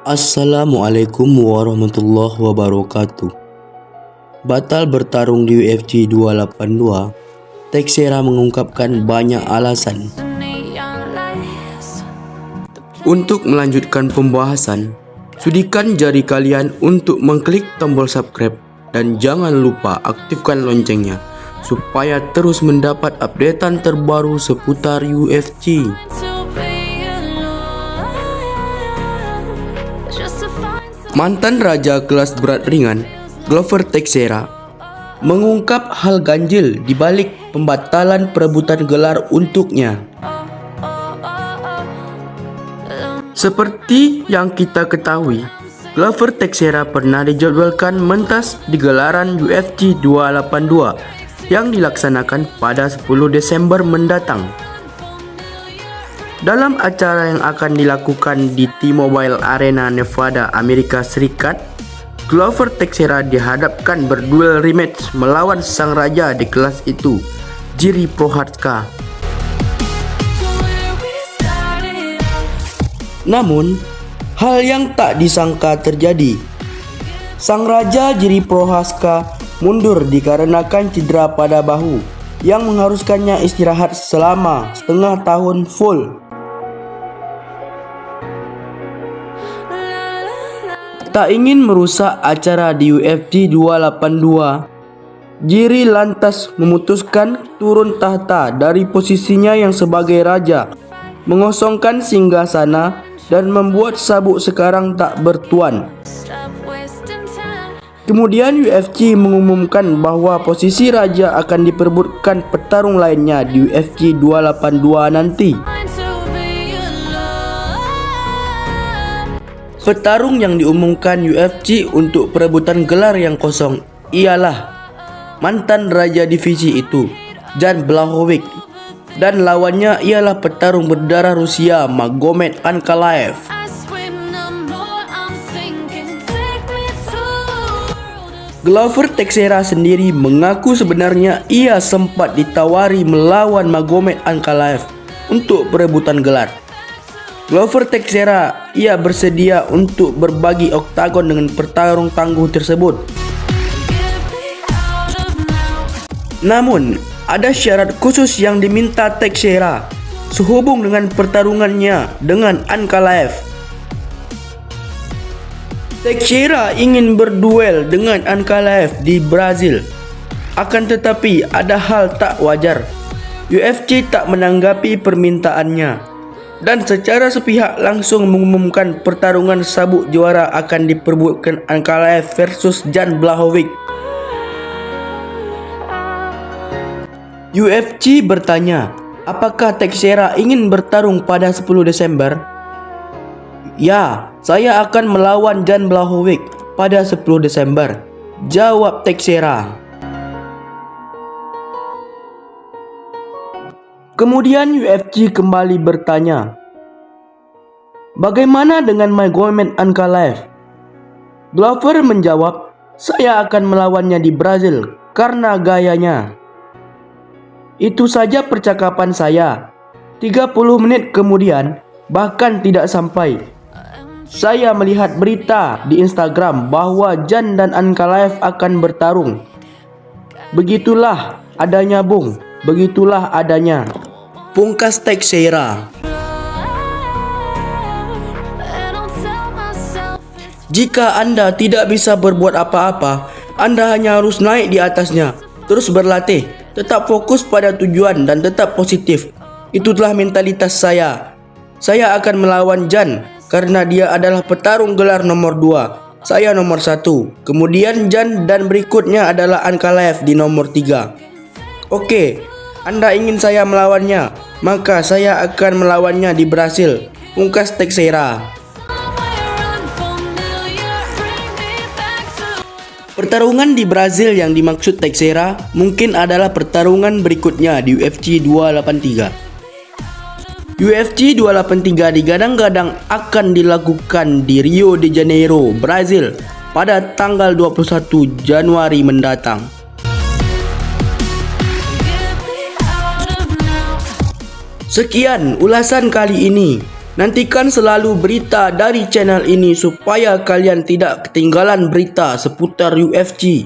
Assalamualaikum warahmatullahi wabarakatuh. Batal bertarung di UFC 282, Teixeira mengungkapkan banyak alasan. Untuk melanjutkan pembahasan, sudikan jari kalian untuk mengklik tombol subscribe dan jangan lupa aktifkan loncengnya supaya terus mendapat updatean terbaru seputar UFC. Mantan raja kelas berat ringan, Glover Teixeira, mengungkap hal ganjil di balik pembatalan perebutan gelar untuknya. Seperti yang kita ketahui, Glover Teixeira pernah dijadwalkan mentas di gelaran UFC 282 yang dilaksanakan pada 10 Desember mendatang. Dalam acara yang akan dilakukan di T-Mobile Arena, Nevada, Amerika Serikat, Glover Teixeira dihadapkan berduel rematch melawan sang raja di kelas itu, Jiri Prochazka. Namun, hal yang tak disangka terjadi. Sang raja Jiri Prochazka mundur dikarenakan cedera pada bahu yang mengharuskannya istirahat selama setengah tahun full. Tak ingin merusak acara di UFC 282, Jiri lantas memutuskan turun tahta dari posisinya yang sebagai raja, mengosongkan singgasana dan membuat sabuk sekarang tak bertuan. Kemudian UFC mengumumkan bahwa posisi raja akan diperebutkan petarung lainnya di UFC 282 nanti. Petarung yang diumumkan UFC untuk perebutan gelar yang kosong ialah mantan raja divisi itu, Jan Blachowicz, dan lawannya ialah petarung berdarah Rusia, Magomed Ankalaev. Glover Teixeira sendiri mengaku sebenarnya ia sempat ditawari melawan Magomed Ankalaev untuk perebutan gelar. Glover Teixeira ia bersedia untuk berbagi oktagon dengan petarung tangguh tersebut. Namun, ada syarat khusus yang diminta Teixeira sehubung dengan pertarungannya dengan Ankalaev. Teixeira ingin berduel dengan Ankalaev di Brazil. Akan tetapi ada hal tak wajar. UFC tak menanggapi permintaannya dan secara sepihak langsung mengumumkan pertarungan sabuk juara akan diperebutkan Ankalaev versus Jan Blachowicz. UFC bertanya, apakah Teixeira ingin bertarung pada 10 Desember? Ya, saya akan melawan Jan Blachowicz pada 10 Desember, jawab Teixeira. Kemudian UFC kembali bertanya, bagaimana dengan Magomed Ankalaev? Glover menjawab, saya akan melawannya di Brazil karena gayanya. Itu saja percakapan saya. 30 menit kemudian, bahkan tidak sampai, saya melihat berita di Instagram bahwa Jan dan Ankalaev akan bertarung. Begitulah adanya, Bung. Begitulah adanya, pungkas Teixeira. Jika Anda tidak bisa berbuat apa-apa, Anda hanya harus naik di atasnya, terus berlatih, tetap fokus pada tujuan dan tetap positif. Itulah mentalitas saya. Saya akan melawan Jan karena dia adalah petarung gelar nomor 2. Saya nomor 1. Kemudian Jan dan berikutnya adalah Ankalaev di nomor 3. Oke, Anda ingin saya melawannya, maka saya akan melawannya di Brasil, pungkas Teixeira. Pertarungan di Brazil yang dimaksud Teixeira mungkin adalah pertarungan berikutnya di UFC 283. UFC 283 digadang-gadang akan dilakukan di Rio de Janeiro, Brazil pada tanggal 21 Januari mendatang. Sekian ulasan kali ini. Nantikan selalu berita dari channel ini supaya kalian tidak ketinggalan berita seputar UFC.